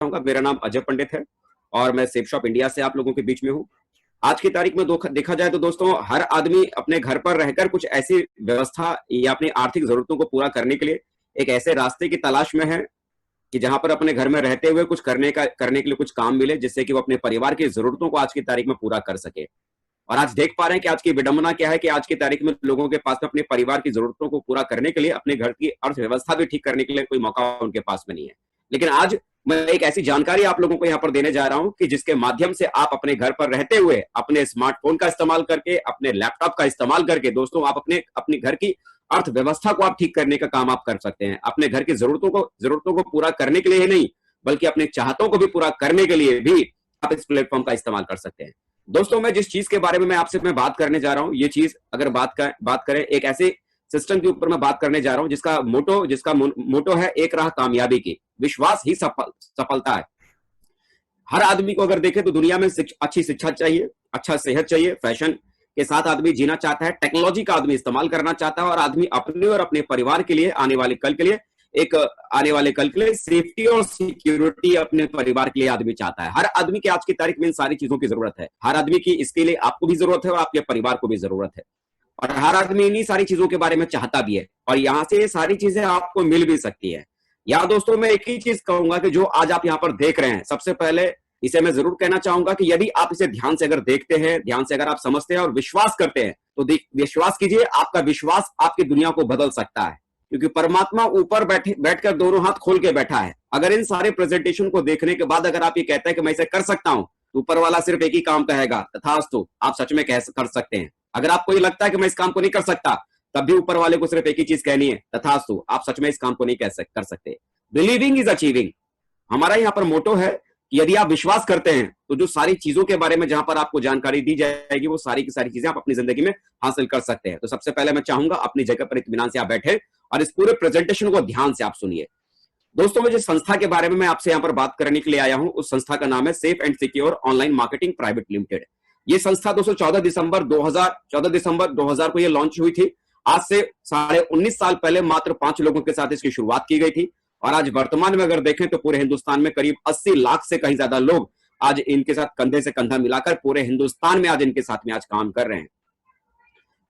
चाहूंगा। मेरा नाम अजय पंडित है और मैं सेफ शॉप इंडिया से आप लोगों के बीच में हूँ। आज की तारीख में देखा जाए तो दोस्तों, हर आदमी अपने घर पर रहकर कुछ ऐसी व्यवस्था या अपनी आर्थिक जरूरतों को पूरा करने के लिए एक ऐसे रास्ते की तलाश में है कि जहां पर अपने घर में रहते हुए कुछ करने के लिए कुछ काम मिले, जिससे कि वो अपने परिवार की जरूरतों को आज की तारीख में पूरा कर सके। और आज देख पा रहे हैं कि आज की विडंबना क्या है कि आज की तारीख में लोगों के पास में अपने परिवार की जरूरतों को पूरा करने के लिए, अपने घर की अर्थव्यवस्था भी ठीक करने के लिए कोई मौका उनके पास में नहीं है। लेकिन आज मैं एक ऐसी जानकारी आप लोगों को यहाँ पर देने जा रहा हूं कि जिसके माध्यम से आप अपने घर पर रहते हुए अपने स्मार्टफोन का इस्तेमाल करके, अपने लैपटॉप का इस्तेमाल करके दोस्तों, आप अपने घर की अर्थव्यवस्था को आप ठीक करने का काम आप कर सकते हैं। अपने घर की जरूरतों को पूरा करने के लिए ही नहीं, बल्कि अपने चाहतों को भी पूरा करने के लिए भी आप इस प्लेटफॉर्म का इस्तेमाल कर सकते हैं। दोस्तों, मैं जिस चीज के बारे में मैं बात करने जा रहा हूं, ये चीज अगर बात करें एक ऐसे सिस्टम के ऊपर मैं बात करने जा रहा हूं जिसका मोटो है एक राह कामयाबी की, विश्वास ही सफलता है। हर आदमी को अगर देखें तो दुनिया में अच्छी शिक्षा चाहिए, अच्छा सेहत चाहिए, फैशन के साथ आदमी जीना चाहता है, टेक्नोलॉजी का आदमी इस्तेमाल करना चाहता है और आदमी अपने और अपने परिवार के लिए आने वाले कल के लिए सेफ्टी और सिक्योरिटी अपने परिवार के लिए आदमी चाहता है। हर आदमी की आज की तारीख में इन सारी चीजों की जरूरत है। हर आदमी की इसके लिए आपको भी जरूरत है और आपके परिवार को भी जरूरत है। और हर आदमी इन्हीं सारी चीजों के बारे में चाहता भी है और यहां से ये सारी चीजें आपको मिल भी सकती है। या दोस्तों, मैं एक ही चीज कहूंगा कि जो आज आप यहाँ पर देख रहे हैं, सबसे पहले इसे मैं जरूर कहना चाहूंगा कि यदि आप इसे ध्यान से अगर देखते हैं, ध्यान से अगर आप समझते हैं और विश्वास करते हैं, तो विश्वास कीजिए, आपका विश्वास आपकी दुनिया को बदल सकता है। क्योंकि परमात्मा ऊपर बैठकर दोनों हाथ खोल के बैठा है। अगर इन सारे प्रेजेंटेशन को देखने के बाद अगर आप ये कहते हैं कि मैं इसे कर सकता हूं, तो ऊपर वाला सिर्फ एक ही काम कहेगा, तथास्तु, आप सच में कर सकते हैं। अगर आपको ये लगता है कि मैं इस काम को नहीं कर सकता, तब भी ऊपर वाले को सिर्फ एक ही चीज कहनी है, तथास्तु, आप सच में इस काम को नहीं कर सकते। बिलीविंग इज अचीविंग हमारा यहाँ पर मोटो है कि यदि आप विश्वास करते हैं तो जो सारी चीजों के बारे में जहां पर आपको जानकारी दी जाएगी, वो सारी की सारी चीजें आप अपनी जिंदगी में हासिल कर सकते हैं। तो सबसे पहले मैं चाहूंगा अपनी जगह पर इत्मीनान से आप बैठे और इस पूरे प्रेजेंटेशन को ध्यान से आप सुनिए। दोस्तों, मैं जिस संस्था के बारे में मैं आपसे यहाँ पर बात करने के लिए आया हूं, उस संस्था का नाम है safe and secure online marketing private limited. ये संस्था दोस्तों 14 दिसंबर 2000 को ये लॉन्च हुई थी। आज से 19.5 साल पहले मात्र 5 लोगों के साथ इसकी शुरुआत की गई थी और आज वर्तमान में अगर देखें तो पूरे हिंदुस्तान में करीब 80 लाख से कहीं ज्यादा लोग आज इनके साथ कंधे से कंधा मिलाकर पूरे हिंदुस्तान में आज इनके साथ में आज काम कर रहे हैं।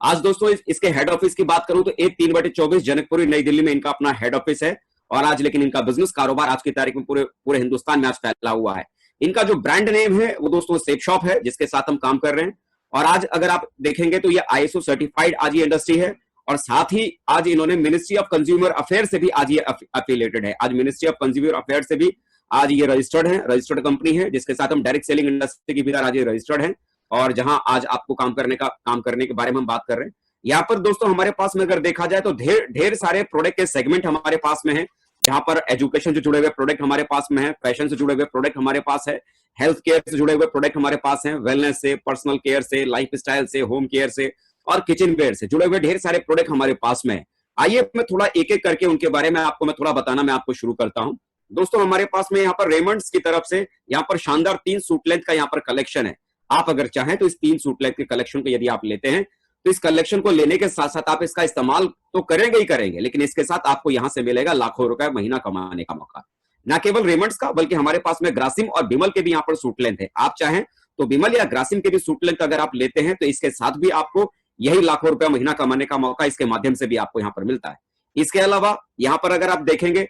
आज दोस्तों इसके हेड ऑफिस की बात करूं तो 3/24 जनकपुरी नई दिल्ली में इनका अपना हेड ऑफिस है और आज लेकिन इनका बिजनेस कारोबार आज की तारीख में पूरे हिंदुस्तान में आज फैला हुआ है। इनका जो ब्रांड नेम है वो दोस्तों सेफ शॉप है, जिसके साथ हम काम कर रहे हैं। और आज अगर आप देखेंगे तो ये ISO सर्टिफाइड आज ये इंडस्ट्री है और साथ ही आज इन्होंने मिनिस्ट्री ऑफ कंज्यूमर अफेयर से भी आज ये एफिलिएटेड है। आज मिनिस्ट्री ऑफ कंज्यूमर अफेयर से भी आज ये रजिस्टर्ड कंपनी है, जिसके साथ हम डायरेक्ट सेलिंग इंडस्ट्री की भी आज ये रजिस्टर्ड है और जहां आज आपको काम करने के बारे में हम बात कर रहे हैं। यहाँ पर दोस्तों हमारे पास में अगर देखा जाए तो ढेर सारे प्रोडक्ट के सेगमेंट हमारे पास में है। यहाँ पर एजुकेशन से जुड़े हुए प्रोडक्ट हमारे पास में है, फैशन से जुड़े हुए प्रोडक्ट हमारे पास है, हेल्थ केयर से जुड़े हुए प्रोडक्ट हमारे पास हैं, वेलनेस से, पर्सनल केयर से, लाइफ स्टाइल से, होम केयर से और किचन वेयर से जुड़े हुए ढेर सारे प्रोडक्ट हमारे पास में है। आइए मैं थोड़ा एक एक करके उनके बारे में मैं थोड़ा बताना मैं आपको शुरू करता हूं। दोस्तों, हमारे पास में यहाँ पर रेमंड्स की तरफ से यहाँ पर शानदार 3 सूट लेंथ का यहाँ पर कलेक्शन है। आप अगर चाहें तो इस 3 सूट लेंथ के कलेक्शन को यदि आप लेते हैं तो इस कलेक्शन को लेने के साथ साथ आप इसका इस्तेमाल तो करेंगे ही करेंगे, लेकिन इसके साथ आपको यहां से मिलेगा लाखों रुपए महीना कमाने का मौका। ना केवल रेमंड्स का, बल्कि हमारे पास में ग्रासिम और बिमल के भी यहाँ पर सूट लेंथ है। आप चाहें तो बिमल या ग्रासिम के भी सूट लेंथ अगर आप लेते हैं तो इसके साथ भी आपको यही लाखों रुपया महीना कमाने का मौका इसके माध्यम से भी आपको यहाँ पर मिलता है। इसके अलावा यहाँ पर अगर आप देखेंगे,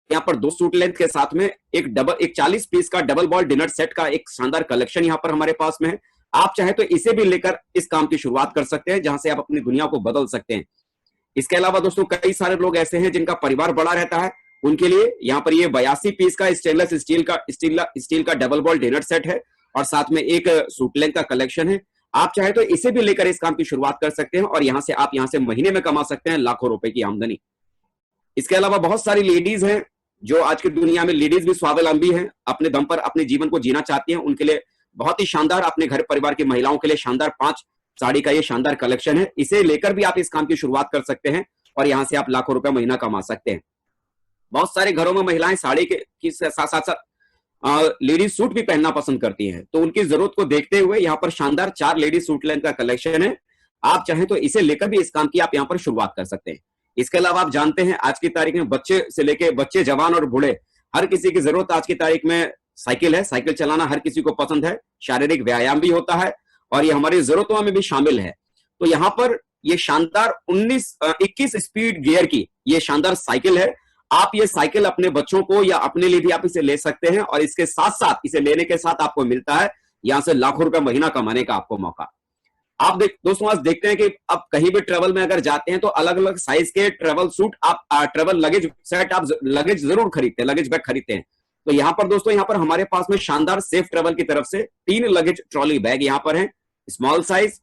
यहाँ पर 2 सूट लेंथ के साथ में एक 40 पीस का डबल बॉल डिनर सेट का एक शानदार कलेक्शन यहाँ पर हमारे पास में है। आप चाहे तो इसे भी लेकर इस काम की शुरुआत कर सकते हैं, जहां से आप अपनी दुनिया को बदल सकते हैं। इसके अलावा दोस्तों कई सारे लोग ऐसे हैं जिनका परिवार बड़ा रहता है, उनके लिए यहाँ पर ये 82 पीस का स्टेनलेस स्टील का डबल बॉल डिनर सेट है और साथ में एक सूट लेंथ का कलेक्शन है। आप चाहे तो इसे भी लेकर इस काम की शुरुआत कर सकते हैं और यहाँ से महीने में कमा सकते हैं लाखों रुपए की आमदनी। इसके अलावा बहुत सारी लेडीज हैं जो आज की दुनिया में लेडीज भी स्वावलंबी हैं, अपने दम पर अपने जीवन को जीना चाहती हैं। उनके लिए बहुत ही शानदार, अपने घर परिवार की महिलाओं के लिए शानदार 5 साड़ी का ये शानदार कलेक्शन है। इसे लेकर भी आप इस काम की शुरुआत कर सकते हैं और यहां से आप लाखों रुपए महीना कमा सकते हैं। बहुत सारे घरों में महिलाएं साड़ी के साथ साथ लेडीज सूट भी पहनना पसंद करती हैं, तो उनकी जरूरत को देखते हुए यहाँ पर शानदार 4 लेडीज सूट लेंथ का कलेक्शन है। आप चाहें तो इसे लेकर भी इस काम की आप यहाँ पर शुरुआत कर सकते हैं। इसके अलावा आप जानते हैं आज की तारीख में बच्चे से लेके बच्चे, जवान और बूढ़े हर किसी की जरूरत आज की तारीख में साइकिल है, साइकिल चलाना हर किसी को पसंद है, शारीरिक व्यायाम भी होता है और ये हमारी जरूरतों में भी शामिल है। तो यहाँ पर ये शानदार 21 स्पीड गियर की ये शानदार साइकिल है। आप ये साइकिल अपने बच्चों को या अपने लिए भी आप इसे ले सकते हैं और इसके साथ साथ इसे लेने के साथ आपको मिलता है यहां से लाखों रुपए महीना कमाने का आपको मौका। आप दोस्तों आज देखते हैं कि आप कहीं भी ट्रेवल में अगर जाते हैं तो अलग अलग साइज के ट्रेवल सूट आप ट्रेवल लगेज सेट आप लगेज जरूर खरीदते हैं, लगेज बैग खरीदते हैं। तो यहाँ पर दोस्तों यहाँ पर हमारे पास में शानदार सेफ ट्रेवल की तरफ से 3 लगेज ट्रॉली बैग यहाँ पर है, स्मॉल साइज,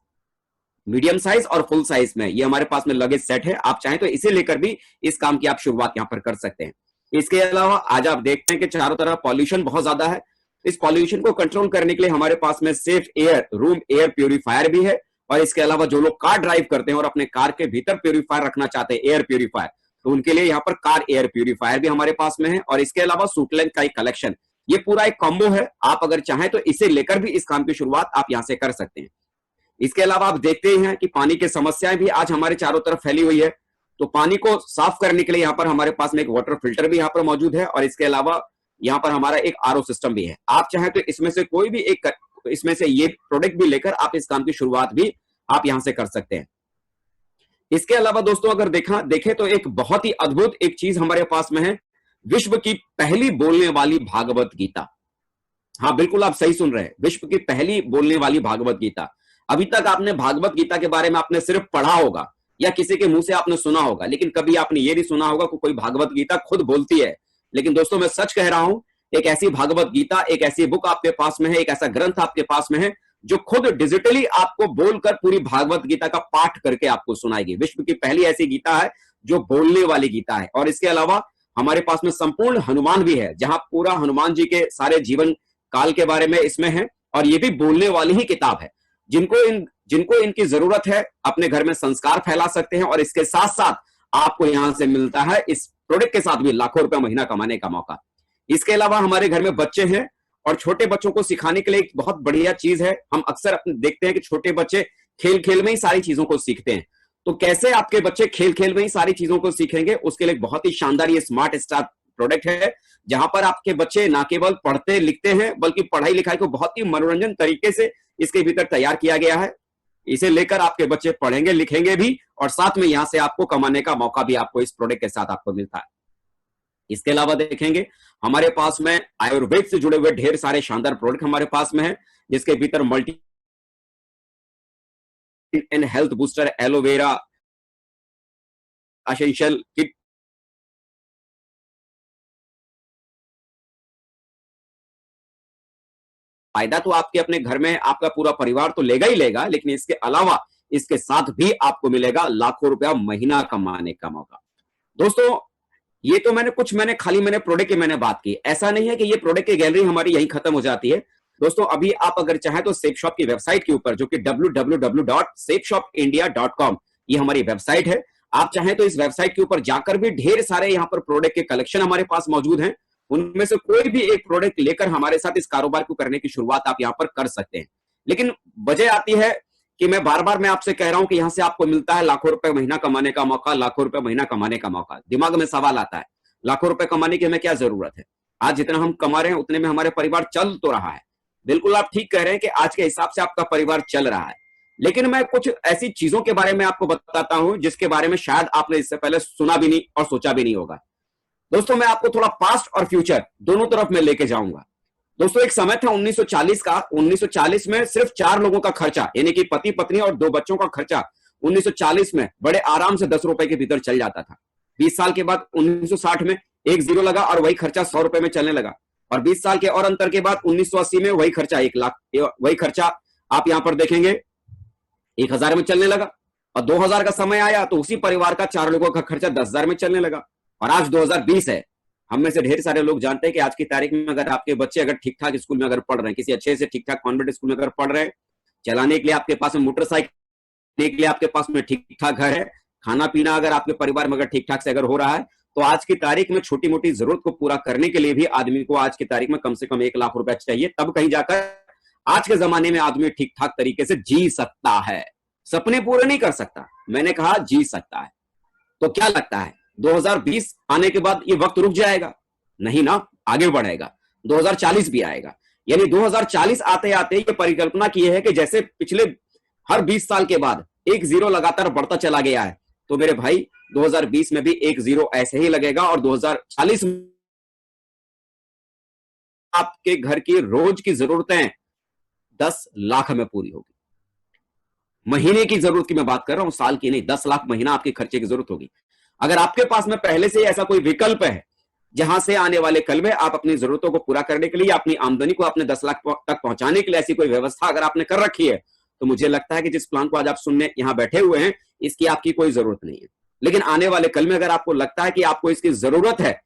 मीडियम साइज और फुल साइज में ये हमारे पास में लगेज सेट है। आप चाहें तो इसे लेकर भी इस काम की आप शुरुआत यहाँ पर कर सकते हैं। इसके अलावा आज आप देखते हैं कि चारों तरफ पॉल्यूशन बहुत ज्यादा है। इस पॉल्यूशन को कंट्रोल करने के लिए हमारे पास में safe air room air purifier भी है और इसके अलावा जो लोग कार ड्राइव करते हैं और अपने कार के भीतर प्यूरिफायर रखना चाहते हैं, एयर प्यूरिफायर, तो उनके लिए यहाँ पर कार एयर प्यूरिफायर भी हमारे पास में है और इसके अलावा सूटलेंथ का एक कलेक्शन, ये पूरा एक कॉम्बो है। आप अगर चाहें तो इसे लेकर भी इस काम की शुरुआत आप यहां से कर सकते हैं। इसके अलावा आप देखते ही हैं कि पानी की समस्याएं भी आज हमारे चारों तरफ फैली हुई है। तो पानी को साफ करने के लिए यहाँ पर हमारे पास में एक वाटर फिल्टर भी यहाँ पर मौजूद है और इसके अलावा यहाँ पर हमारा एक आरओ सिस्टम भी है। आप चाहें तो इसमें से कोई भी एक इसमें से ये प्रोडक्ट भी लेकर आप इस काम की शुरुआत भी आप यहां से कर सकते हैं। इसके अलावा दोस्तों अगर देखें तो एक बहुत ही अद्भुत एक चीज हमारे पास में है, विश्व की पहली बोलने वाली भागवत गीता। हाँ बिल्कुल आप सही सुन रहे हैं, विश्व की पहली बोलने वाली भागवत गीता। अभी तक आपने भागवत गीता के बारे में आपने सिर्फ पढ़ा होगा या किसी के मुंह से आपने सुना होगा, लेकिन कभी आपने ये नहीं सुना होगा कि कोई भागवत गीता खुद बोलती है। लेकिन दोस्तों मैं सच कह रहा हूं, एक ऐसी भागवत गीता, एक ऐसी बुक आपके पास में है, एक ऐसा ग्रंथ आपके पास में है जो खुद डिजिटली आपको बोलकर पूरी भागवत गीता का पाठ करके आपको सुनाएगी। विश्व की पहली ऐसी गीता है जो बोलने वाली गीता है। और इसके अलावा हमारे पास में संपूर्ण हनुमान भी है, जहां पूरा हनुमान जी के सारे जीवन काल के बारे में इसमें है और ये भी बोलने वाली ही किताब है। जिनको इनकी जरूरत है अपने घर में संस्कार फैला सकते हैं और इसके साथ साथ आपको यहां से मिलता है इस प्रोडक्ट के साथ भी लाखों रुपए महीना कमाने का मौका। इसके अलावा हमारे घर में बच्चे हैं और छोटे बच्चों को सिखाने के लिए एक बहुत बढ़िया चीज है। हम अक्सर अपने देखते हैं कि छोटे बच्चे खेल खेल में ही सारी चीजों को सीखते हैं। तो कैसे आपके बच्चे खेल खेल में ही सारी चीजों को सीखेंगे, उसके लिए बहुत ही शानदार ये स्मार्ट स्टार प्रोडक्ट है, जहां पर आपके बच्चे ना केवल पढ़ते लिखते हैं बल्कि पढ़ाई लिखाई को बहुत ही मनोरंजन तरीके से इसके भीतर तैयार किया गया है। इसे लेकर आपके बच्चे पढ़ेंगे लिखेंगे भी और साथ में यहां से आपको कमाने का मौका भी आपको इस प्रोडक्ट के साथ आपको मिलता है। इसके अलावा देखेंगे हमारे पास में आयुर्वेद से जुड़े हुए ढेर सारे शानदार प्रोडक्ट हमारे पास में है, जिसके भीतर multi and health booster, aloe vera essential kit, फायदा तो आपके अपने घर में आपका पूरा परिवार तो लेगा ही लेगा, लेकिन इसके अलावा इसके साथ भी आपको मिलेगा लाखों रुपया महीना कमाने का मौका। दोस्तों ये तो मैंने खाली प्रोडक्ट की मैंने बात की। ऐसा नहीं है कि ये प्रोडक्ट की गैलरी हमारी यहीं खत्म हो जाती है। दोस्तों अभी आप अगर चाहें तो सेफ शॉप की वेबसाइट के ऊपर, जो कि www.safeshopindia.com, ये हमारी वेबसाइट है। आप चाहें तो इस वेबसाइट के ऊपर जाकर भी ढेर सारे यहाँ पर प्रोडक्ट के कलेक्शन हमारे पास मौजूद हैं। उनमें से कोई भी एक प्रोडक्ट लेकर हमारे साथ इस कारोबार को करने की शुरुआत आप यहाँ पर कर सकते हैं। लेकिन वजह आती है कि मैं बार बार आपसे कह रहा हूं कि यहां से आपको मिलता है लाखों रुपए महीना कमाने का मौका, लाखों रुपए महीना कमाने का मौका। दिमाग में सवाल आता है, लाखों रुपए कमाने की हमें क्या जरूरत है? आज जितना हम कमा रहे हैं उतने में हमारे परिवार चल तो रहा है। बिल्कुल आप ठीक कह रहे हैं कि आज के हिसाब से आपका परिवार चल रहा है, लेकिन मैं कुछ ऐसी चीजों के बारे में आपको बताता हूं जिसके बारे में शायद आपने इससे पहले सुना भी नहीं और सोचा भी नहीं होगा। दोस्तों मैं आपको थोड़ा पास्ट और फ्यूचर दोनों तरफ में लेके जाऊंगा। दोस्तों एक समय था 1940 का, 1940 में सिर्फ 4 लोगों का खर्चा, यानी कि पति पत्नी और 2 बच्चों का खर्चा 1940 में बड़े आराम से 10 रुपए के भीतर चल जाता था। 20 साल के बाद 1960 में एक जीरो लगा और वही खर्चा 100 रुपए में चलने लगा, और 20 साल के और अंतर के बाद 1980 में वही खर्चा 1 लाख, वही खर्चा आप यहां पर देखेंगे 1000 में चलने लगा। और 2000 का समय आया तो उसी परिवार का 4 लोगों का खर्चा 10,000 में चलने लगा। और आज 2020 है। हम में से ढेर सारे लोग जानते हैं कि आज की तारीख में अगर आपके बच्चे अगर ठीक ठाक स्कूल में अगर पढ़ रहे हैं, किसी अच्छे से ठीक ठाक कॉन्वेंट स्कूल में अगर पढ़ रहे हैं, चलाने के लिए आपके पास में मोटरसाइकिल के लिए आपके पास में ठीक ठाक घर है, खाना पीना अगर आपके परिवार में अगर ठीक ठाक से अगर हो रहा है, तो आज की तारीख में छोटी मोटी जरूरत को पूरा करने के लिए भी आदमी को आज की तारीख में कम से कम 1 लाख रुपया चाहिए, तब कहीं जाकर आज के जमाने में आदमी ठीक ठाक तरीके से जी सकता है। सपने पूरे नहीं कर सकता, मैंने कहा जी सकता है। तो क्या लगता है 2020 आने के बाद ये वक्त रुक जाएगा? नहीं ना, आगे बढ़ेगा, 2040 भी आएगा। यानी 2040 आते आते ये परिकल्पना की है कि जैसे पिछले हर 20 साल के बाद एक जीरो लगातार बढ़ता चला गया है, तो मेरे भाई 2020 में भी एक जीरो ऐसे ही लगेगा और 2040 में आपके घर की रोज की जरूरतें 10 लाख में पूरी होगी। महीने की जरूरत की मैं बात कर रहा हूं, साल की नहीं, 10 लाख महीना आपके खर्चे की जरूरत होगी। अगर आपके पास में पहले से ऐसा कोई विकल्प है जहां से आने वाले कल में आप अपनी जरूरतों को पूरा करने के लिए, अपनी आमदनी को अपने 10 लाख तक पहुंचाने के लिए ऐसी कोई व्यवस्था अगर आपने कर रखी है, तो मुझे लगता है कि जिस प्लान को आज आप सुनने यहां बैठे हुए हैं, इसकी आपकी कोई जरूरत नहीं है। लेकिन आने वाले कल में अगर आपको लगता है कि आपको इसकी जरूरत है,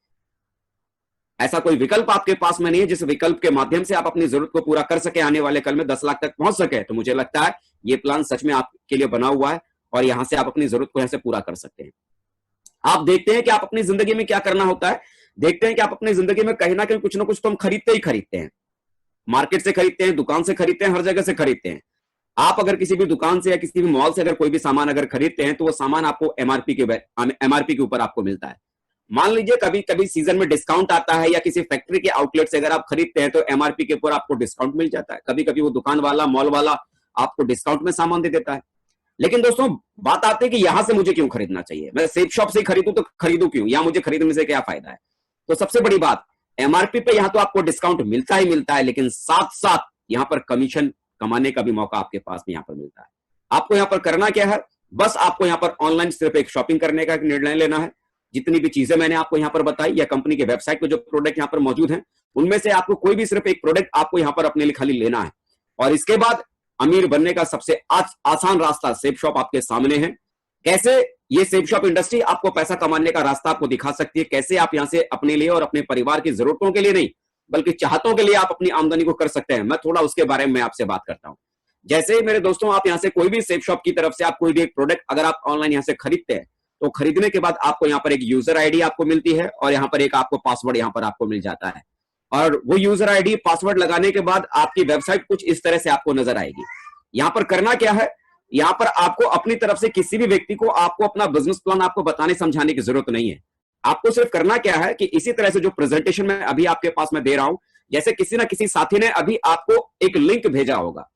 ऐसा कोई विकल्प आपके पास में नहीं है जिस विकल्प के माध्यम से आप अपनी जरूरत को पूरा कर सके, आने वाले कल में 10 लाख तक पहुंच सके, तो मुझे लगता है ये प्लान सच में आपके लिए बना हुआ है और यहां से आप अपनी जरूरत को यहां से पूरा कर सकते हैं। आप देखते हैं कि आप अपनी जिंदगी में क्या करना होता है, देखते हैं कि आप अपनी जिंदगी में कहीं ना कहीं कुछ ना कुछ तो हम खरीदते ही खरीदते हैं। मार्केट से खरीदते हैं, दुकान से खरीदते हैं, हर जगह से खरीदते हैं। आप अगर किसी भी दुकान से या किसी भी मॉल से अगर कोई भी सामान अगर खरीदते हैं, तो वो सामान आपको एमआरपी के ऊपर आपको मिलता है। मान लीजिए कभी कभी सीजन में डिस्काउंट आता है या किसी फैक्ट्री के आउटलेट से अगर आप खरीदते हैं तो एमआरपी के ऊपर आपको डिस्काउंट मिल जाता है। कभी कभी वो दुकान वाला, मॉल वाला आपको डिस्काउंट में सामान दे देता है। लेकिन दोस्तों बात आती है कि यहां से मुझे क्यों खरीदना चाहिए, मैं सेफ शॉप से खरीदूं तो खरीदूं क्यों, या मुझे खरीदने से क्या फायदा है। तो सबसे बड़ी बात, एमआरपी पे यहां तो आपको डिस्काउंट मिलता ही मिलता है, लेकिन साथ साथ यहां पर कमीशन कमाने का भी मौका आपके पास में यहां पर मिलता है। आपको यहां पर करना क्या है, बस आपको यहां पर ऑनलाइन सिर्फ एक शॉपिंग करने का निर्णय लेना है। जितनी भी चीजें मैंने आपको यहां पर बताई या कंपनी के वेबसाइट पे जो प्रोडक्ट यहां पर मौजूद हैं, उनमें से आपको कोई भी सिर्फ एक प्रोडक्ट आपको यहां पर अपने लिए खाली लेना है, और इसके बाद अमीर बनने का सबसे आसान रास्ता सेफ शॉप आपके सामने है। कैसे ये सेफ शॉप इंडस्ट्री आपको पैसा कमाने का रास्ता आपको दिखा सकती है, कैसे आप यहां से अपने लिए और अपने परिवार की जरूरतों के लिए नहीं बल्कि चाहतों के लिए आप अपनी आमदनी को कर सकते हैं, मैं थोड़ा उसके बारे में आपसे बात करता हूं। जैसे ही मेरे दोस्तों आप यहां से कोई भी सेफ शॉप की तरफ से आप कोई भी एक प्रोडक्ट अगर आप ऑनलाइन यहां से खरीदते हैं, तो खरीदने के बाद आपको यहां पर एक यूजर आईडी आपको मिलती है और यहां पर एक आपको पासवर्ड यहां पर आपको मिल जाता है। और वो यूजर आईडी पासवर्ड लगाने के बाद आपकी वेबसाइट कुछ इस तरह से आपको नजर आएगी। यहां पर करना क्या है, यहां पर आपको अपनी तरफ से किसी भी व्यक्ति को आपको अपना बिजनेस प्लान आपको बताने समझाने की जरूरत नहीं है। आपको सिर्फ करना क्या है कि इसी तरह से जो प्रेजेंटेशन मैं अभी आपके पास में दे रहा हूं, जैसे किसी ना किसी साथी ने अभी आपको एक लिंक भेजा होगा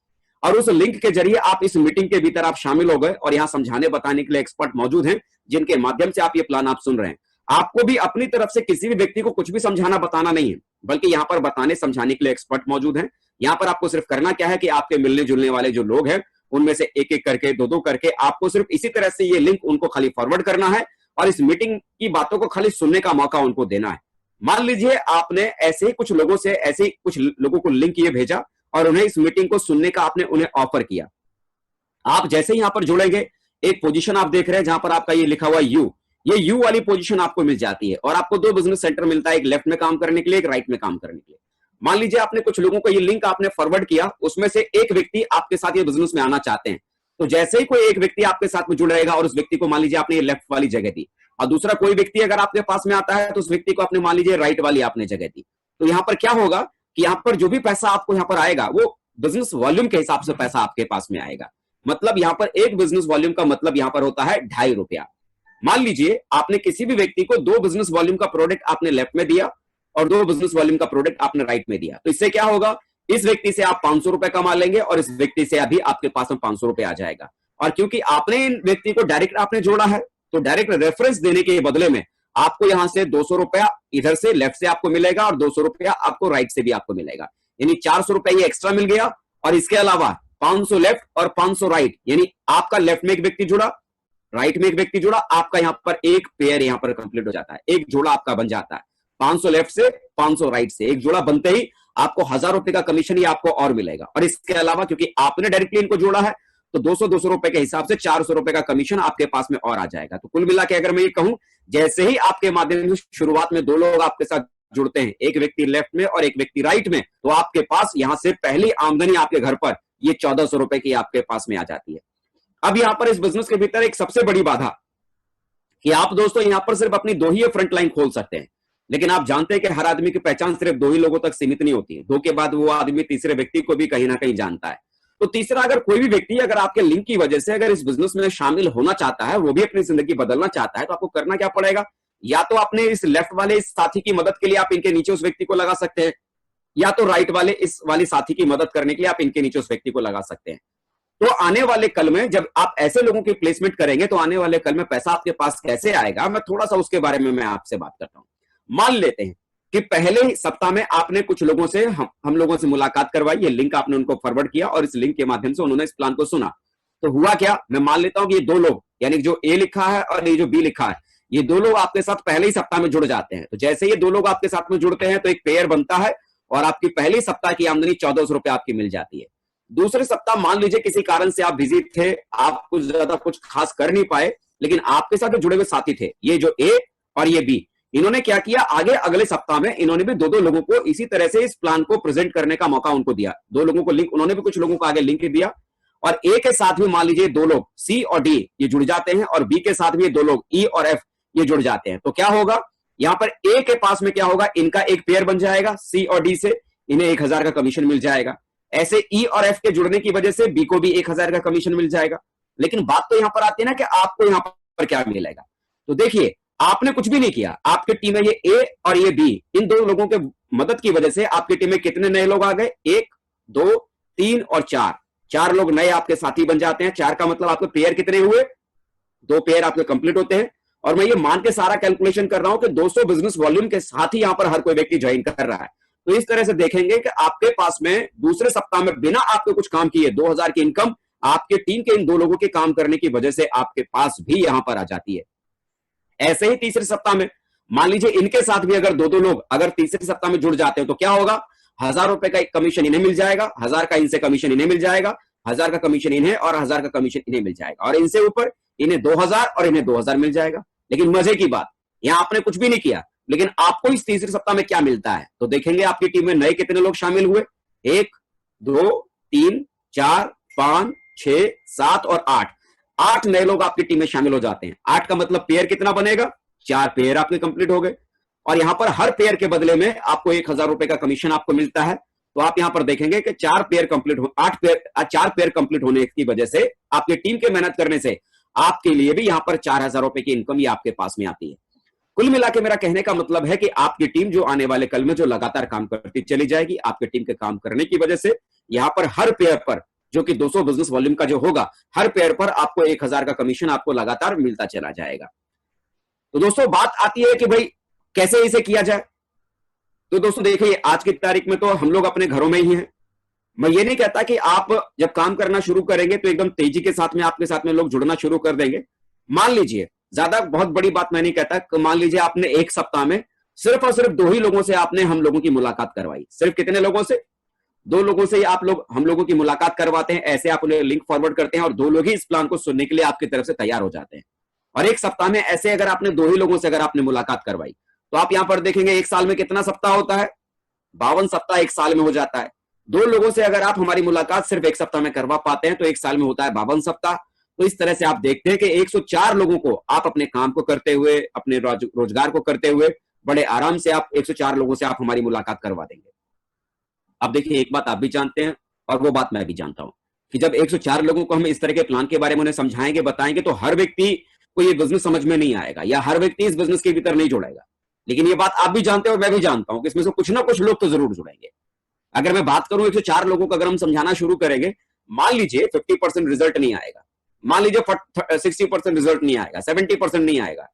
और उस लिंक के जरिए आप इस मीटिंग के भीतर आप शामिल हो गए और यहां समझाने बताने के लिए एक्सपर्ट मौजूद हैं जिनके माध्यम से आप ये प्लान आप सुन रहे हैं। आपको भी अपनी तरफ से किसी भी व्यक्ति को कुछ भी समझाना बताना नहीं है, बल्कि यहां पर बताने समझाने के लिए एक्सपर्ट मौजूद हैं। यहां पर आपको सिर्फ करना क्या है कि आपके मिलने जुलने वाले जो लोग हैं उनमें से एक एक करके, दो दो करके आपको सिर्फ इसी तरह से ये लिंक उनको खाली फॉरवर्ड करना है और इस मीटिंग की बातों को खाली सुनने का मौका उनको देना है। मान लीजिए आपने ऐसे ही कुछ लोगों से ऐसे ही कुछ लोगों को लिंक ये भेजा और उन्हें इस मीटिंग को सुनने का आपने उन्हें ऑफर किया। आप जैसे ही यहां पर जुड़ेंगे, एक पोजीशन आप देख रहे हैं जहां पर आपका ये लिखा हुआ यू, ये यू वाली पोजीशन आपको मिल जाती है और आपको दो बिजनेस सेंटर मिलता है, एक लेफ्ट में काम करने के लिए, एक राइट में काम करने के लिए। मान लीजिए आपने कुछ लोगों को ये लिंक आपने फॉरवर्ड किया, उसमें से एक व्यक्ति आपके साथ ये बिजनेस में आना चाहते हैं, तो जैसे ही कोई एक व्यक्ति आपके साथ में जुड़ रहेगा और उस व्यक्ति को मान लीजिए आपने ये लेफ्ट वाली जगह दी और दूसरा कोई व्यक्ति अगर आपके पास में आता है तो उस व्यक्ति को आपने मान लीजिए राइट वाली आपने जगह दी, तो यहां पर क्या होगा कि यहां पर जो भी पैसा आपको यहां पर आएगा वो बिजनेस वॉल्यूम के हिसाब से पैसा आपके पास में आएगा। मतलब यहां पर एक बिजनेस वॉल्यूम का मतलब यहां पर होता है ₹2.5। मान लीजिए आपने किसी भी व्यक्ति को दो बिजनेस वॉल्यूम का प्रोडक्ट आपने लेफ्ट में दिया और दो बिजनेस वॉल्यूम का प्रोडक्ट आपने राइट में दिया, तो इससे क्या होगा, इस व्यक्ति से आप ₹500 कमा लेंगे और इस व्यक्ति से अभी आपके पास में ₹500 आ जाएगा। और क्योंकि आपने इन व्यक्ति को डायरेक्ट आपने जोड़ा है, तो डायरेक्ट रेफरेंस देने के बदले में आपको यहां से ₹200 इधर से लेफ्ट से आपको मिलेगा और ₹200 आपको राइट से भी आपको मिलेगा, यानी ₹400 ये एक्स्ट्रा मिल गया। और इसके अलावा 500 लेफ्ट और 500 राइट, यानी आपका लेफ्ट में एक व्यक्ति जुड़ा, राइट में एक व्यक्ति जुड़ा, आपका यहां पर एक पेयर यहां पर कंप्लीट हो जाता है, एक जोड़ा आपका बन जाता है। 500 लेफ्ट से 500 राइट से एक जोड़ा बनते ही आपको ₹1000 का कमीशन ही आपको और मिलेगा। और इसके अलावा क्योंकि आपने डायरेक्टली इनको जोड़ा है तो ₹200 के हिसाब से ₹400 का कमीशन आपके पास में और आ जाएगा। तो कुल मिला के अगर मैं ये कहूं, जैसे ही आपके माध्यम से शुरुआत में दो लोग आपके साथ जुड़ते हैं, एक व्यक्ति लेफ्ट में और एक व्यक्ति राइट में, तो आपके पास यहां से पहली आमदनी आपके घर पर ये ₹1400 की आपके पास में आ जाती है। अब यहां पर इस बिजनेस के भीतर एक सबसे बड़ी बाधा कि आप दोस्तों यहां पर सिर्फ अपनी दो ही फ्रंट लाइन खोल सकते हैं, लेकिन आप जानते हैं कि हर आदमी की पहचान सिर्फ दो ही लोगों तक सीमित नहीं होती है। दो के बाद वो आदमी तीसरे व्यक्ति को भी कहीं ना कहीं जानता है। तो तीसरा, अगर कोई भी व्यक्ति अगर आपके लिंक की वजह से अगर इस बिजनेस में शामिल होना चाहता है, वो भी अपनी जिंदगी बदलना चाहता है, तो आपको करना क्या पड़ेगा, या तो अपने इस लेफ्ट वाले इस साथी की मदद के लिए आप इनके नीचे उस व्यक्ति को लगा सकते हैं, या तो राइट वाले इस वाली साथी की मदद करने के लिए आप इनके नीचे उस व्यक्ति को लगा सकते हैं। तो आने वाले कल में जब आप ऐसे लोगों की प्लेसमेंट करेंगे तो आने वाले कल में पैसा आपके पास कैसे आएगा, मैं थोड़ा सा उसके बारे में मैं आपसे बात करता हूं। मान लेते हैं कि पहले ही सप्ताह में आपने कुछ लोगों से हम लोगों से मुलाकात करवाई, ये लिंक आपने उनको फॉरवर्ड किया और इस लिंक के माध्यम से उन्होंने इस प्लान को सुना। तो हुआ क्या, मैं मान लेता हूं कि ये दो लोग, यानी जो ए लिखा है और ये जो बी लिखा है, ये दो लोग आपके साथ पहले ही सप्ताह में जुड़ जाते हैं। तो जैसे ये दो लोग आपके साथ में जुड़ते हैं तो एक पेयर बनता है और आपकी पहली सप्ताह की आमदनी 1400 रुपए आपकी मिल जाती है। दूसरे सप्ताह मान लीजिए किसी कारण से आप बिजी थे, आप कुछ ज्यादा कुछ खास कर नहीं पाए, लेकिन आपके साथ जो जुड़े हुए साथी थे, ये जो ए और ये बी, इन्होंने क्या किया, आगे अगले सप्ताह में इन्होंने भी दो दो लोगों को इसी तरह से इस प्लान को प्रेजेंट करने का मौका उनको दिया। दो लोगों को लिंक, उन्होंने भी कुछ लोगों को आगे लिंक दिया और ए के साथ भी मान लीजिए दो लोग सी और डी ये जुड़ जाते हैं और बी के साथ भी दो लोग ई और एफ ये जुड़ जाते हैं। तो क्या होगा, यहां पर ए के पास में क्या होगा, इनका एक पेयर बन जाएगा सी और डी से, इन्हें 1000 का कमीशन मिल जाएगा। ऐसे ई और एफ के जुड़ने की वजह से बी को भी 1000 का कमीशन मिल जाएगा। लेकिन बात तो यहां पर आती है ना कि आपको यहां पर क्या मिलेगा। तो देखिए, आपने कुछ भी नहीं किया, आपकी टीम में ये ए और ये बी, इन दो लोगों के मदद की वजह से आपकी टीम में कितने नए लोग आ गए, 1 2 3 और 4 लोग नए आपके साथी बन जाते हैं। 4 का मतलब आपके पेयर कितने हुए, 2 पेयर आपके कंप्लीट होते हैं। और मैं ये मान के सारा कैलकुलेशन कर रहा हूं कि 200 बिजनेस वॉल्यूम के साथ ही यहां पर हर कोई व्यक्ति ज्वाइन कर रहा है। तो इस तरह से देखेंगे कि आपके पास में दूसरे सप्ताह में बिना आपके कुछ काम किए 2000 की इनकम आपके टीम के इन दो लोगों के काम करने की वजह से आपके पास भी यहां पर आ जाती है। ऐसे ही तीसरे सप्ताह में मान लीजिए इनके साथ भी अगर दो दो लोग अगर तीसरे सप्ताह में जुड़ जाते हैं तो क्या होगा, 1000 रुपए का एक कमीशन इन्हें मिल जाएगा, 1000 का इनसे कमीशन इन्हें मिल जाएगा, 1000 का कमीशन इन्हें और 1000 का कमीशन इन्हें मिल जाएगा और इनसे ऊपर इन्हें 2000 और इन्हें 2000 मिल जाएगा। लेकिन मजे की बात, यहां आपने कुछ भी नहीं किया, लेकिन आपको इस तीसरे सप्ताह में क्या मिलता है। तो देखेंगे आपकी टीम में नए कितने लोग शामिल हुए, 1 2 3 4 5 6 7 और 8 नए लोग आपकी टीम में शामिल हो जाते हैं। 8 का मतलब पेयर कितना बनेगा, 4 पेयर आपके कंप्लीट हो गए और यहां पर हर पेयर के बदले में आपको 1000 रुपए का कमीशन आपको मिलता है। तो आप यहां पर देखेंगे कि 4 पेयर कंप्लीट हो 4 पेयर कंप्लीट होने की वजह से आपकी टीम के मेहनत करने से आपके लिए भी यहां पर 4000 रुपए की इनकम ये आपके पास में आती है। कुल मिला के मेरा कहने का मतलब है कि आपकी टीम जो आने वाले कल में जो लगातार काम करती चली जाएगी, आपके टीम के काम करने की वजह से यहां पर हर पेयर पर जो कि 200 बिजनेस वॉल्यूम का जो होगा, हर पेयर पर आपको 1000 का कमीशन आपको लगातार मिलता चला जाएगा। तो दोस्तों बात आती है कि भाई कैसे इसे किया जाए। तो दोस्तों देखिए, आज की तारीख में तो हम लोग अपने घरों में ही हैं। मैं ये नहीं कहता कि आप जब काम करना शुरू करेंगे तो एकदम तेजी के साथ में आपके साथ में लोग जुड़ना शुरू कर देंगे। मान लीजिए, ज्यादा बहुत बड़ी बात मैं नहीं कहता, मान लीजिए आपने एक सप्ताह में सिर्फ और सिर्फ 2 ही लोगों से आपने हम लोगों की मुलाकात करवाई। सिर्फ कितने लोगों से, 2 लोगों से आप लोग हम लोगों की मुलाकात करवाते हैं। ऐसे आप उन्हें लिंक फॉरवर्ड करते हैं और 2 लोग ही इस प्लान को सुनने के लिए आपकी तरफ से तैयार हो जाते हैं। और एक सप्ताह में ऐसे अगर आपने 2 ही लोगों से अगर आपने मुलाकात करवाई तो आप यहां पर देखेंगे एक साल में कितना सप्ताह होता है, 52 सप्ताह एक साल में हो जाता है। 2 लोगों से अगर आप हमारी मुलाकात सिर्फ एक सप्ताह में करवा पाते हैं तो एक साल में होता है 52 सप्ताह। तो इस तरह से आप देखते हैं कि 104 लोगों को आप अपने काम को करते हुए, अपने रोजगार को करते हुए बड़े आराम से आप 104 लोगों से आप हमारी मुलाकात करवा देंगे। अब देखिए, एक बात आप भी जानते हैं और वो बात मैं भी जानता हूं कि जब 104 लोगों को हम इस तरह के प्लान के बारे में उन्हें समझाएंगे, बताएंगे, तो हर व्यक्ति को ये बिजनेस समझ में नहीं आएगा या हर व्यक्ति इस बिजनेस के भीतर नहीं जुड़ेगा। लेकिन ये बात आप भी जानते हैं और मैं भी जानता हूं कि इसमें से कुछ ना कुछ लोग तो जरूर जुड़ेंगे। अगर मैं बात करूं 104 लोगों को अगर हम समझाना शुरू करेंगे, मान लीजिए 50% रिजल्ट नहीं आएगा, मान लीजिए 60% रिजल्ट नहीं आएगा, 70% नहीं आएगा,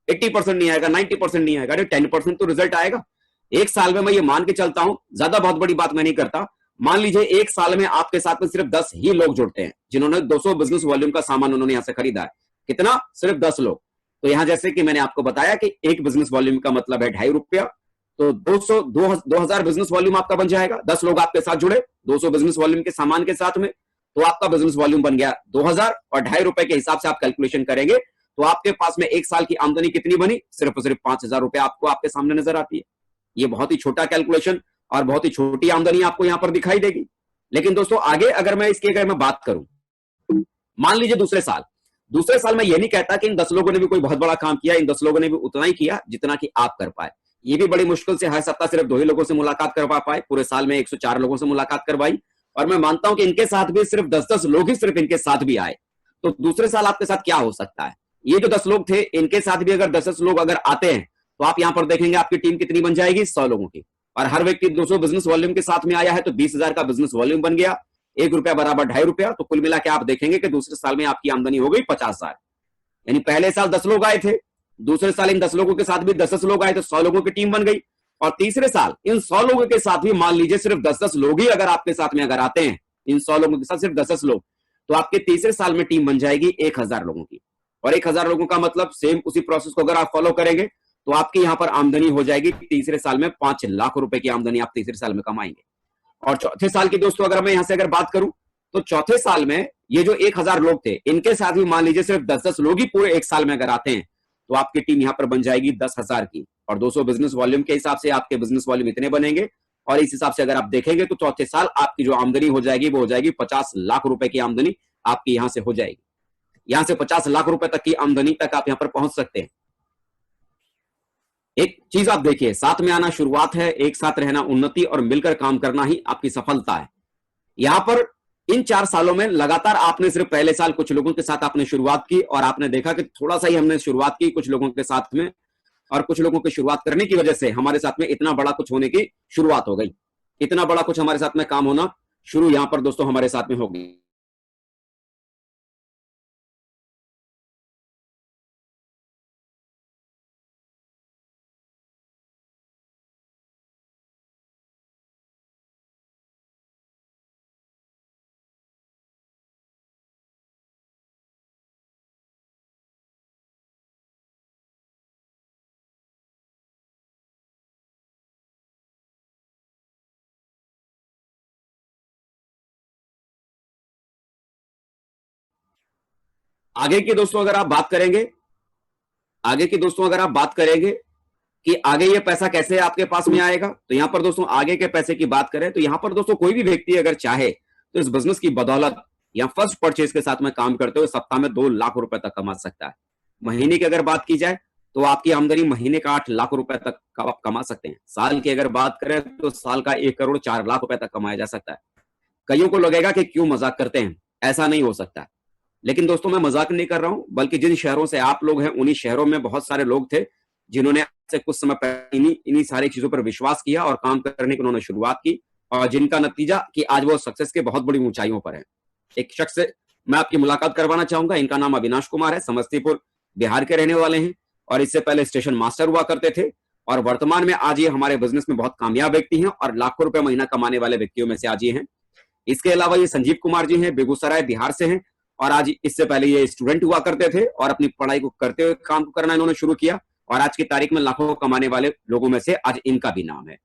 80% नहीं आएगा, 90% नहीं आएगा, 10% तो रिजल्ट आएगा। एक साल में मैं ये मान के चलता हूं, ज्यादा बहुत बड़ी बात मैं नहीं करता, मान लीजिए एक साल में आपके साथ में सिर्फ 10 ही लोग जुड़ते हैं जिन्होंने 200 बिजनेस वॉल्यूम का सामान उन्होंने यहां से खरीदा है। कितना, सिर्फ 10 लोग। तो यहां जैसे कि मैंने आपको बताया कि एक बिजनेस वॉल्यूम का मतलब है 2.5 रुपया, तो 2000 बिजनेस वॉल्यूम आपका बन जाएगा। 10 लोग आपके साथ जुड़े 200 बिजनेस वॉल्यूम के सामान के साथ में, तो आपका बिजनेस वॉल्यूम बन गया 2000 और 2.5 रुपए के हिसाब से आप कैलकुलेशन करेंगे तो आपके पास में एक साल की आमदनी कितनी बनी, सिर्फ और सिर्फ 5000 रुपए आपको आपके सामने नजर आती है। ये बहुत ही छोटा कैलकुलेशन और बहुत ही छोटी आमदनी आपको यहां पर दिखाई देगी। लेकिन दोस्तों आगे अगर मैं बात करूं, मान लीजिए दूसरे साल मैं ये नहीं कहता कि इन 10 लोगों ने भी कोई बहुत बड़ा काम किया, इन 10 लोगों ने भी उतना ही किया जितना कि आप कर पाए। ये भी बड़ी मुश्किल से हर सप्ताह सिर्फ 2 ही लोगों से मुलाकात करवा पाए, पूरे साल में 104 लोगों से मुलाकात करवाई। और मैं मानता हूं कि इनके साथ भी सिर्फ 10-10 लोग ही सिर्फ इनके साथ भी आए। तो दूसरे साल आपके साथ क्या हो सकता है, ये जो 10 लोग थे, इनके साथ भी अगर 10-10 लोग अगर आते हैं तो आप यहां पर देखेंगे आपकी टीम कितनी बन जाएगी, 100 लोगों की। और हर व्यक्ति 200 बिजनेस वॉल्यूम के साथ में आया है तो 20,000 का बिजनेस वॉल्यूम बन गया, ₹1 बराबर ₹2.5। तो कुल मिला के आप देखेंगे कि दूसरे साल में आपकी आमदनी हो गई 50,000। यानी पहले साल 10 लोग आए थे, दूसरे साल इन 10 लोगों के साथ भी 10-10 लोग आए तो 100 लोगों की टीम बन गई। और तीसरे साल इन 100 लोगों के साथ भी मान लीजिए सिर्फ 10-10 लोग ही अगर आपके साथ में अगर आते हैं, इन 100 लोगों के साथ सिर्फ 10-10 लोग, तो आपके तीसरे साल में टीम बन जाएगी 1,000 लोगों की। और 1,000 लोगों का मतलब सेम उसी प्रोसेस को अगर आप फॉलो करेंगे तो आपकी यहां पर आमदनी हो जाएगी तीसरे साल में 5 लाख रुपए की आमदनी आप तीसरे साल में कमाएंगे। और चौथे साल की दोस्तों अगर मैं यहां से अगर बात करूं तो चौथे साल में ये जो 1,000 लोग थे, इनके साथ भी मान लीजिए सिर्फ 10-10 लोग ही पूरे एक साल में अगर आते हैं तो आपकी टीम यहां पर बन जाएगी 10,000 की। और 200 बिजनेस वॉल्यूम के हिसाब से आपके बिजनेस वॉल्यूम इतने बनेंगे। और इस हिसाब से अगर आप देखेंगे तो चौथे साल आपकी जो आमदनी हो जाएगी वो हो जाएगी 50 लाख रुपए की आमदनी आपकी यहां से हो जाएगी। यहां से 50 लाख रुपए तक की आमदनी तक आप यहां पर पहुंच सकते हैं। एक चीज आप देखिए, साथ में आना शुरुआत है, एक साथ रहना उन्नति और मिलकर काम करना ही आपकी सफलता है। यहां पर इन 4 सालों में लगातार आपने सिर्फ पहले साल कुछ लोगों के साथ आपने शुरुआत की और आपने देखा कि थोड़ा सा ही हमने शुरुआत की कुछ लोगों के साथ में, और कुछ लोगों की शुरुआत करने की वजह से हमारे साथ में इतना बड़ा कुछ होने की शुरुआत हो गई, इतना बड़ा कुछ हमारे साथ में काम होना शुरू यहां पर दोस्तों हमारे साथ में हो गई। आगे की दोस्तों अगर आप बात करेंगे, आगे की दोस्तों अगर आप बात करेंगे कि आगे ये पैसा कैसे आपके पास में आएगा, तो यहां पर दोस्तों आगे के पैसे की बात करें तो यहां पर दोस्तों कोई भी व्यक्ति अगर चाहे तो इस बिजनेस की बदौलत या फर्स्ट परचेज के साथ में काम करते हुए सप्ताह में 2 लाख रुपए तक कमा सकता है। महीने की अगर बात की जाए तो आपकी आमदनी महीने का 8 लाख रुपए तक आप कमा सकते हैं। साल की अगर बात करें तो साल का 1,04,00,000 रुपए तक कमाया जा सकता है। कईयों को लगेगा कि क्यों मजाक करते हैं, ऐसा नहीं हो सकता। लेकिन दोस्तों मैं मजाक नहीं कर रहा हूं, बल्कि जिन शहरों से आप लोग हैं उन्हीं शहरों में बहुत सारे लोग थे जिन्होंने से कुछ समय पहले इन्हीं सारी चीजों पर विश्वास किया और काम करने की उन्होंने शुरुआत की, और जिनका नतीजा कि आज वो सक्सेस के बहुत बड़ी ऊंचाइयों पर है। एक शख्स से मैं आपकी मुलाकात करवाना चाहूंगा, इनका नाम अविनाश कुमार है, समस्तीपुर बिहार के रहने वाले हैं और इससे पहले स्टेशन मास्टर हुआ करते थे और वर्तमान में आज ये हमारे बिजनेस में बहुत कामयाब व्यक्ति हैं और लाखों रुपए महीना कमाने वाले व्यक्तियों में से आज ये हैं। इसके अलावा ये संजीव कुमार जी हैं, बेगूसराय बिहार से हैं और आज इससे पहले ये स्टूडेंट हुआ करते थे और अपनी पढ़ाई को करते हुए काम करना इन्होंने शुरू किया और आज की तारीख में लाखों कमाने वाले लोगों में से आज इनका भी नाम है।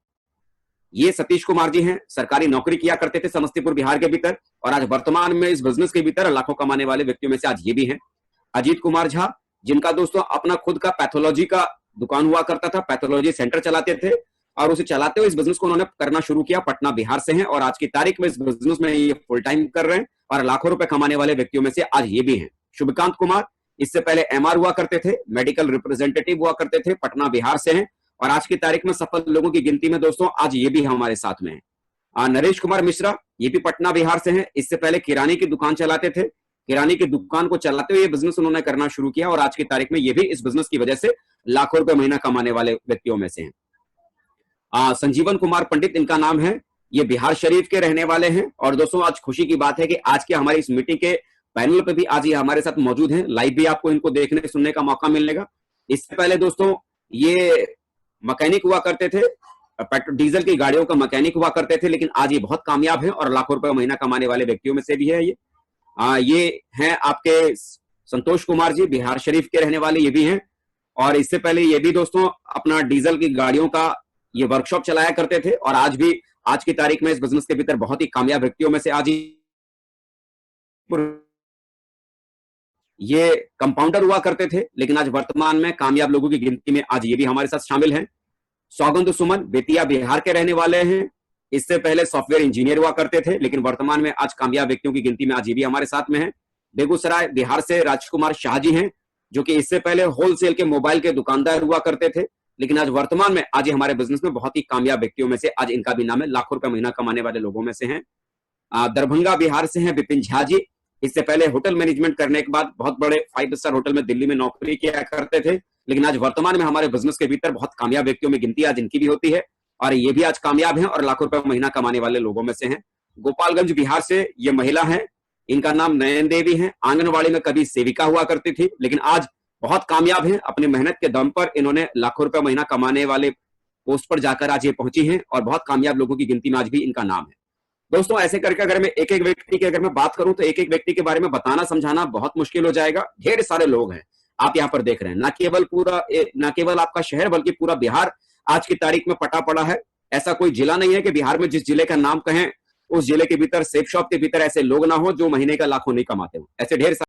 ये सतीश कुमार जी हैं, सरकारी नौकरी किया करते थे समस्तीपुर बिहार के भीतर और आज वर्तमान में इस बिजनेस के भीतर लाखों कमाने वाले व्यक्तियों में से आज ये भी हैं। अजीत कुमार झा, जिनका दोस्तों अपना खुद का पैथोलॉजी का दुकान हुआ करता था, पैथोलॉजी सेंटर चलाते थे और उसे चलाते हुए इस बिजनेस को उन्होंने करना शुरू किया। पटना बिहार से हैं और आज की तारीख में इस बिजनेस में ये फुल टाइम कर रहे हैं और लाखों रुपए कमाने वाले व्यक्तियों में से आज ये भी हैं। शुभकांत कुमार, इससे पहले एमआर हुआ करते थे, मेडिकल रिप्रेजेंटेटिव हुआ करते थे, पटना बिहार से हैं और आज की तारीख में सफल लोगों की गिनती में दोस्तों आज ये भी हमारे साथ में है। नरेश कुमार मिश्रा, ये भी पटना बिहार से हैं, इससे पहले किराने की दुकान चलाते थे, किराने की दुकान को चलाते हुए ये बिजनेस उन्होंने करना शुरू किया और आज की तारीख में ये भी इस बिजनेस की वजह से लाखों रुपए महीना कमाने वाले व्यक्तियों में से हैं। संजीवन कुमार पंडित इनका नाम है, ये बिहार शरीफ के रहने वाले हैं और दोस्तों आज खुशी की बात है कि आज के हमारी इस मीटिंग के पैनल पे भी आज ये हमारे साथ मौजूद हैं। लाइव भी आपको इनको देखने सुनने का मौका मिलेगा। इससे पहले दोस्तों ये मैकेनिक हुआ करते थे, पेट्रोल डीजल की गाड़ियों का मैकेनिक हुआ करते थे, लेकिन आज ये बहुत कामयाब है और लाखों रुपए महीना कमाने वाले व्यक्तियों में से भी है। ये हैं आपके संतोष कुमार जी, बिहार शरीफ के रहने वाले ये भी हैं और इससे पहले ये भी दोस्तों अपना डीजल की गाड़ियों का ये वर्कशॉप चलाया करते थे और आज भी आज की तारीख में इस बिजनेस के भीतर बहुत ही कामयाब व्यक्तियों में से आज ये कंपाउंडर हुआ करते थे, लेकिन आज वर्तमान में कामयाब लोगों की गिनती में आज ये भी हमारे साथ शामिल हैं। सौगंध सुमन, बेतिया बिहार के रहने वाले हैं, इससे पहले सॉफ्टवेयर इंजीनियर हुआ करते थे, लेकिन वर्तमान में आज कामयाब व्यक्तियों की गिनती में आज ये भी हमारे साथ में है। बेगूसराय बिहार से राजकुमार शाह जी हैं, जो कि इससे पहले होलसेल के मोबाइल के दुकानदार हुआ करते थे, लेकिन आज वर्तमान में आज ये हमारे बिजनेस में बहुत ही कामयाब व्यक्तियों में से आज इनका भी नाम है, लाखों रुपए महीना कमाने वाले लोगों में से हैं। दरभंगा बिहार से हैं विपिन झा जी, इससे पहले होटल मैनेजमेंट करने के बाद बहुत बड़े 5 स्टार होटल में दिल्ली में नौकरी किया करते थे, लेकिन आज वर्तमान में हमारे बिजनेस के भीतर बहुत कामयाब व्यक्तियों में गिनती आज इनकी भी होती है और ये भी आज कामयाब हैं और लाखों रुपए महीना कमाने वाले लोगों में से हैं। गोपालगंज बिहार से ये महिला है, इनका नाम नयन देवी है। आंगनवाड़ी में कभी सेविका हुआ करती थी, लेकिन आज बहुत कामयाब हैं। अपनी मेहनत के दम पर इन्होंने लाखों रुपए महीना कमाने वाले पोस्ट पर जाकर आज ये पहुंची हैं और बहुत कामयाब लोगों की गिनती में आज भी इनका नाम है। दोस्तों, ऐसे करके अगर मैं एक एक व्यक्ति की अगर मैं बात करूं तो एक एक व्यक्ति के बारे में बताना समझाना बहुत मुश्किल हो जाएगा। ढेर सारे लोग हैं आप यहाँ पर देख रहे हैं, न केवल आपका शहर बल्कि पूरा बिहार आज की तारीख में पटा पड़ा है। ऐसा कोई जिला नहीं है कि बिहार में जिस जिले का नाम कहें उस जिले के भीतर सेफ शॉप के भीतर ऐसे लोग ना हो जो महीने का लाखों नहीं कमाते हो। ऐसे ढेर